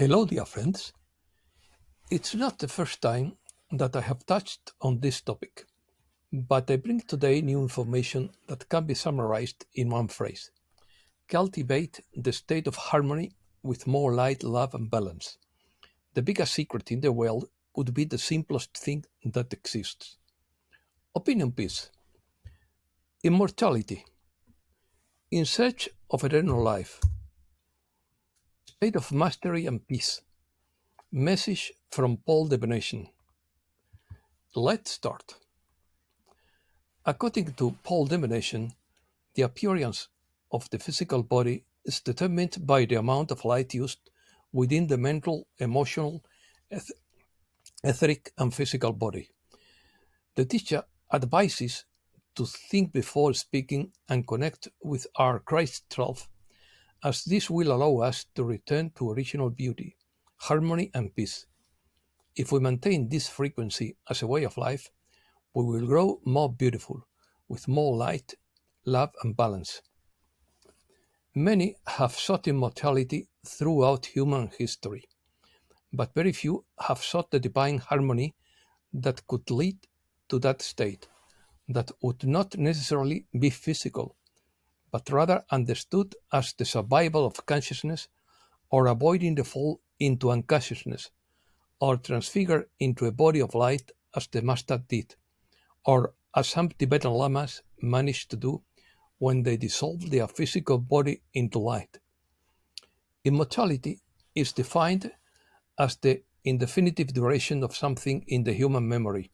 Hello, dear friends. It's not the first time that I have touched on this topic, but I bring today new information that can be summarized in one phrase. Cultivate the state of harmony with more light, love, and balance. The biggest secret in the world would be the simplest thing that exists. Opinion piece. Immortality. In search of eternal life. State of mastery and peace. Message from Paul the Venetian. Let's start. According to Paul the Venetian, the appearance of the physical body is determined by the amount of light used within the mental, emotional, eth- etheric, and physical body. The teacher advises to think before speaking and connect with our Christ self, as this will allow us to return to original beauty, harmony, and peace. If we maintain this frequency as a way of life, we will grow more beautiful, with more light, love, and balance. Many have sought immortality throughout human history, but very few have sought the divine harmony that could lead to that state, that would not necessarily be physical, but rather understood as the survival of consciousness or avoiding the fall into unconsciousness, or transfigure into a body of light as the Master did, or as some Tibetan lamas managed to do when they dissolved their physical body into light. Immortality is defined as the indefinitive duration of something in the human memory.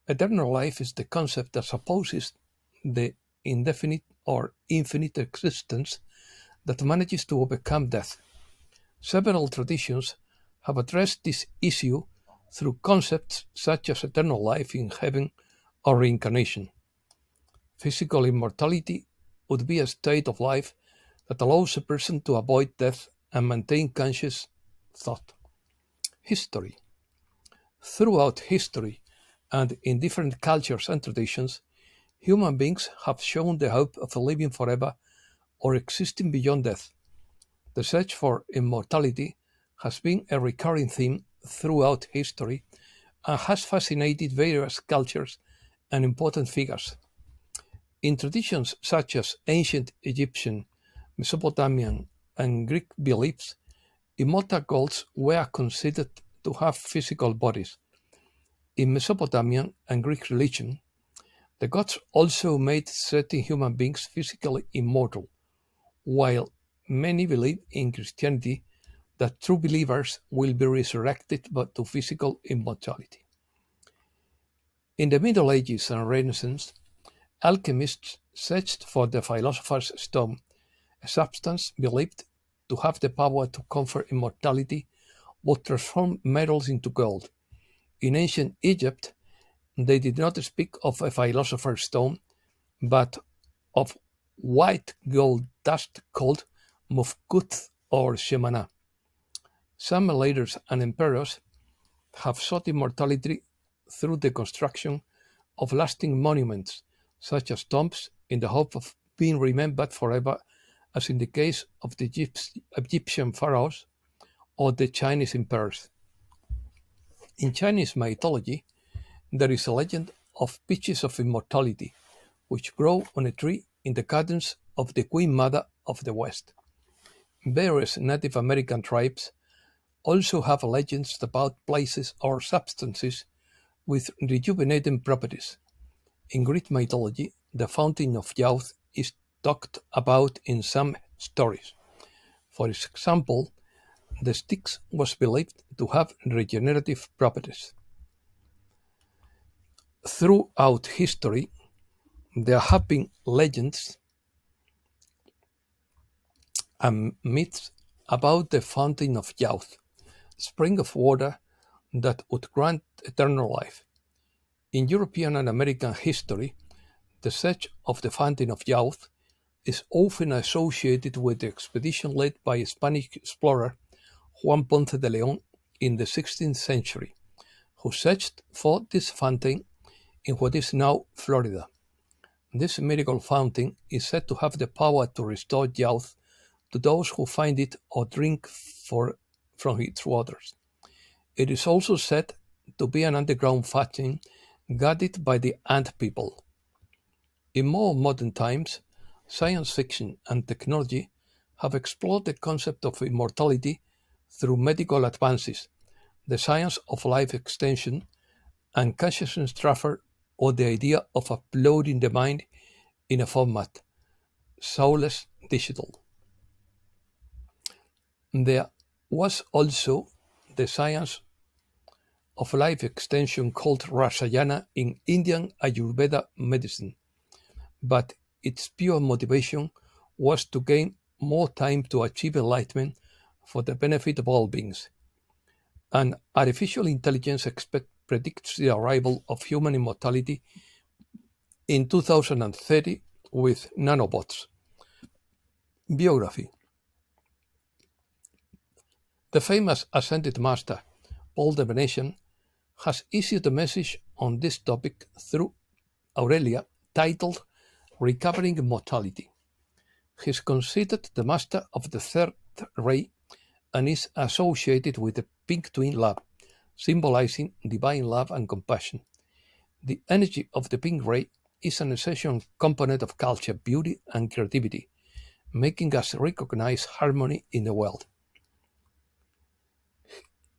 Eternal life is the concept that supposes the indefinite or infinite existence that manages to overcome death. Several traditions have addressed this issue through concepts such as eternal life in heaven or reincarnation. Physical immortality would be a state of life that allows a person to avoid death and maintain conscious thought. History. Throughout history and in different cultures and traditions, human beings have shown the hope of living forever or existing beyond death. The search for immortality has been a recurring theme throughout history and has fascinated various cultures and important figures. In traditions such as ancient Egyptian, Mesopotamian, and Greek beliefs, immortal gods were considered to have physical bodies. In Mesopotamian and Greek religion, the gods also made certain human beings physically immortal, while many believe in Christianity that true believers will be resurrected but to physical immortality. In the Middle Ages and Renaissance, alchemists searched for the philosopher's stone, a substance believed to have the power to confer immortality would transform metals into gold. In ancient Egypt, they did not speak of a philosopher's stone, but of white gold dust called mufkut or shemana. Some leaders and emperors have sought immortality through the construction of lasting monuments, such as tombs, in the hope of being remembered forever, as in the case of the Egyptian pharaohs or the Chinese emperors. In Chinese mythology, there is a legend of peaches of immortality, which grow on a tree in the gardens of the Queen Mother of the West. Various Native American tribes also have legends about places or substances with rejuvenating properties. In Greek mythology, the fountain of youth is talked about in some stories. For example, the Styx was believed to have regenerative properties. Throughout history, there have been legends and myths about the fountain of youth, spring of water that would grant eternal life. In European and American history, the search of the fountain of youth is often associated with the expedition led by Spanish explorer Juan Ponce de Leon in the 16th century, who searched for this fountain in what is now Florida. This miracle fountain is said to have the power to restore youth to those who find it or drink from its waters. It is also said to be an underground fountain guarded by the ant people. In more modern times, science fiction and technology have explored the concept of immortality through medical advances, the science of life extension, and consciousness transfer, or the idea of uploading the mind in a format, soulless digital. There was also the science of life extension called Rasayana in Indian Ayurveda medicine, but its pure motivation was to gain more time to achieve enlightenment for the benefit of all beings. And artificial intelligence predicts the arrival of human immortality in 2030 with nanobots. Biography. The famous ascended master, Paul the Venetian, has issued a message on this topic through Aurelia titled Recovering Immortality. He is considered the master of the third ray and is associated with the pink twin love, symbolizing divine love and compassion. The energy of the pink ray is an essential component of culture, beauty, and creativity, making us recognize harmony in the world.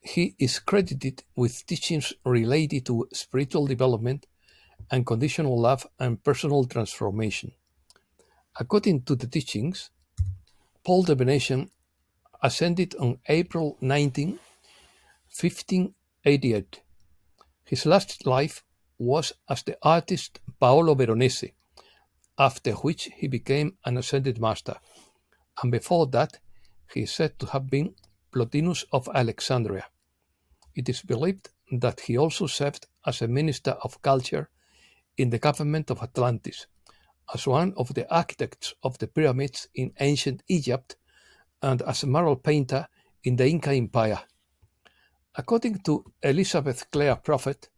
He is credited with teachings related to spiritual development, unconditional love, and personal transformation. According to the teachings, Paul the Venetian ascended on April 19, 1588. His last life was as the artist Paolo Veronese, after which he became an ascended master, and before that he is said to have been Plotinus of Alexandria. It is believed that he also served as a minister of culture in the government of Atlantis, as one of the architects of the pyramids in ancient Egypt, and as a mural painter in the Inca Empire. According to Elizabeth Clare Prophet,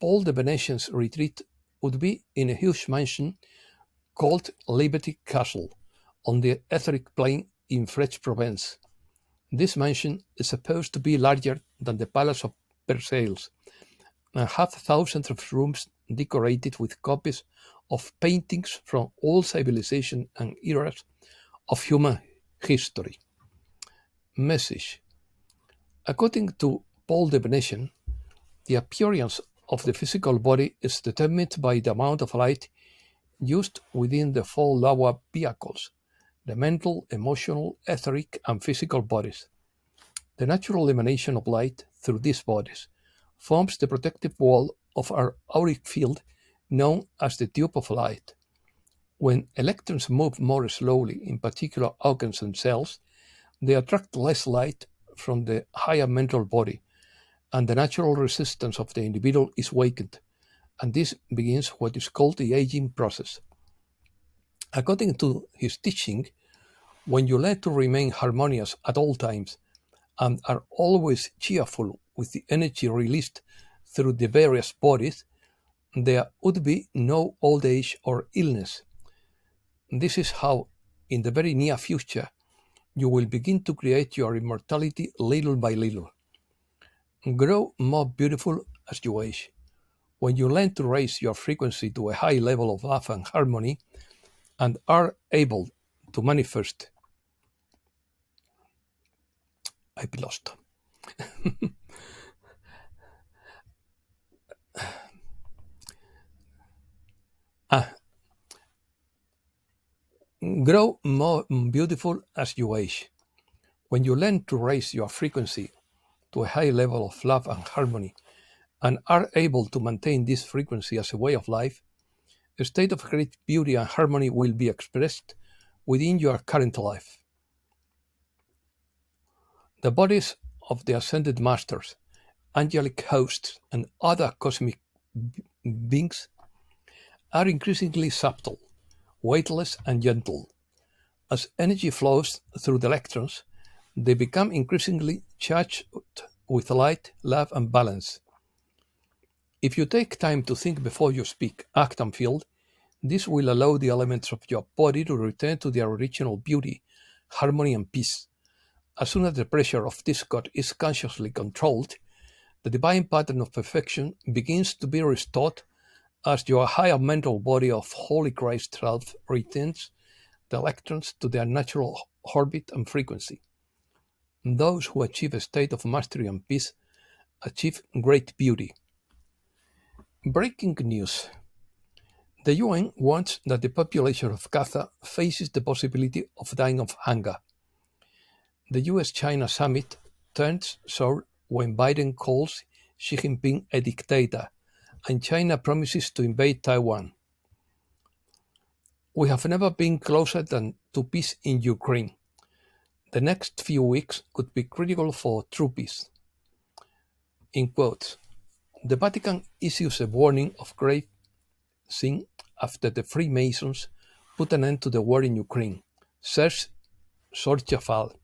Paul the Venetian's retreat would be in a huge mansion called Liberty Castle on the etheric plane in French Provence. This mansion is supposed to be larger than the Palace of Versailles and have thousands of rooms decorated with copies of paintings from all civilizations and eras of human history. Message. According to Paul the Venetian, the appearance of the physical body is determined by the amount of light used within the four lower vehicles, the mental, emotional, etheric, and physical bodies. The natural emanation of light through these bodies forms the protective wall of our auric field known as the tube of light. When electrons move more slowly in particular organs and cells, they attract less light from the higher mental body, and the natural resistance of the individual is weakened, and this begins what is called the aging process. According to his teaching, when you learn to remain harmonious at all times and are always cheerful with the energy released through the various bodies, there would be no old age or illness. This is how, in the very near future, you will begin to create your immortality little by little. Grow more beautiful as you age. When you learn to raise your frequency to a high level of love and harmony and are able to manifest, I've lost. Grow more beautiful as you age. When you learn to raise your frequency to a high level of love and harmony and are able to maintain this frequency as a way of life, a state of great beauty and harmony will be expressed within your current life. The bodies of the ascended masters, angelic hosts, and other cosmic beings are increasingly subtle, weightless, and gentle. As energy flows through the electrons, they become increasingly charged with light, love, and balance. If you take time to think before you speak, act, and feel, this will allow the elements of your body to return to their original beauty, harmony, and peace, As soon as the pressure of this God is consciously controlled, the divine pattern of perfection begins to be restored as your higher mental body of Holy Christ self returns the electrons to their natural orbit and frequency. Those who achieve a state of mastery and peace achieve great beauty. Breaking news. The UN warns that the population of Gaza faces the possibility of dying of hunger. The US-China summit turns sour when Biden calls Xi Jinping a dictator and China promises to invade Taiwan. We have never been closer than to peace in Ukraine. The next few weeks could be critical for true peace. In quotes, the Vatican issues a warning of grave sin after the Freemasons put an end to the war in Ukraine, says Sorchafal.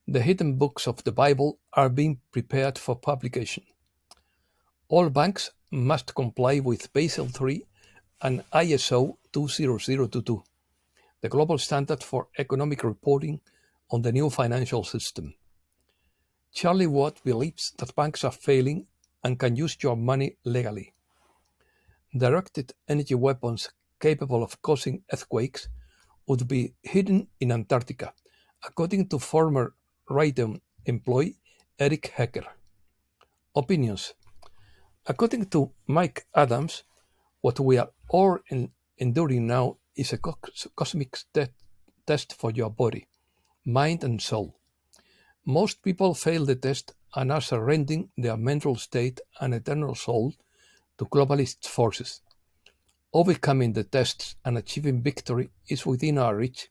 The hidden books of the Bible are being prepared for publication. All banks must comply with Basel III and ISO 20022, the global standard for economic reporting on the new financial system. Charlie Watt believes that banks are failing and can use your money legally. Directed energy weapons capable of causing earthquakes would be hidden in Antarctica, according to former Raytheon employee Eric Hecker. Opinions. According to Mike Adams, what we are all enduring now is a cosmic test for your body, mind, and soul. Most people fail the test and are surrendering their mental state and eternal soul to globalist forces. Overcoming the tests and achieving victory is within our reach,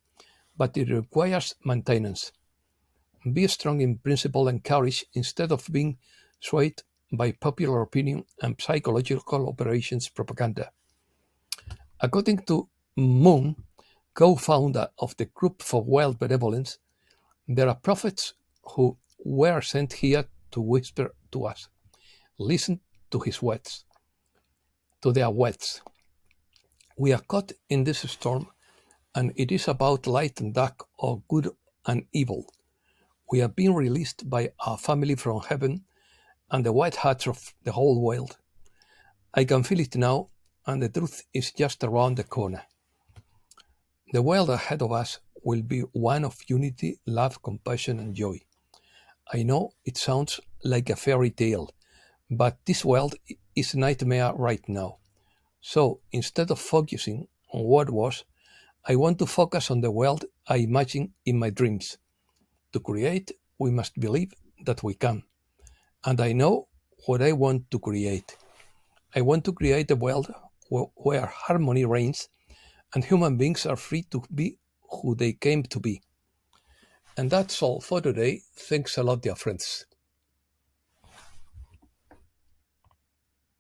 but it requires maintenance. Be strong in principle and courage instead of being swayed by popular opinion and psychological operations propaganda. According to Moon, co-founder of the Group for World Benevolence, there are prophets who were sent here to whisper to us. Listen to his words, to their words. We are caught in this storm, and it is about light and dark, or good and evil. We are being released by our family from heaven and the white hats of the whole world. I can feel it now, and the truth is just around the corner. The world ahead of us will be one of unity, love, compassion, and joy. I know it sounds like a fairy tale, but this world is a nightmare right now. So instead of focusing on what was, I want to focus on the world I imagine in my dreams. To create, we must believe that we can. And I know what I want to create. I want to create a world where harmony reigns and human beings are free to be who they came to be. And that's all for today. Thanks a lot, dear friends.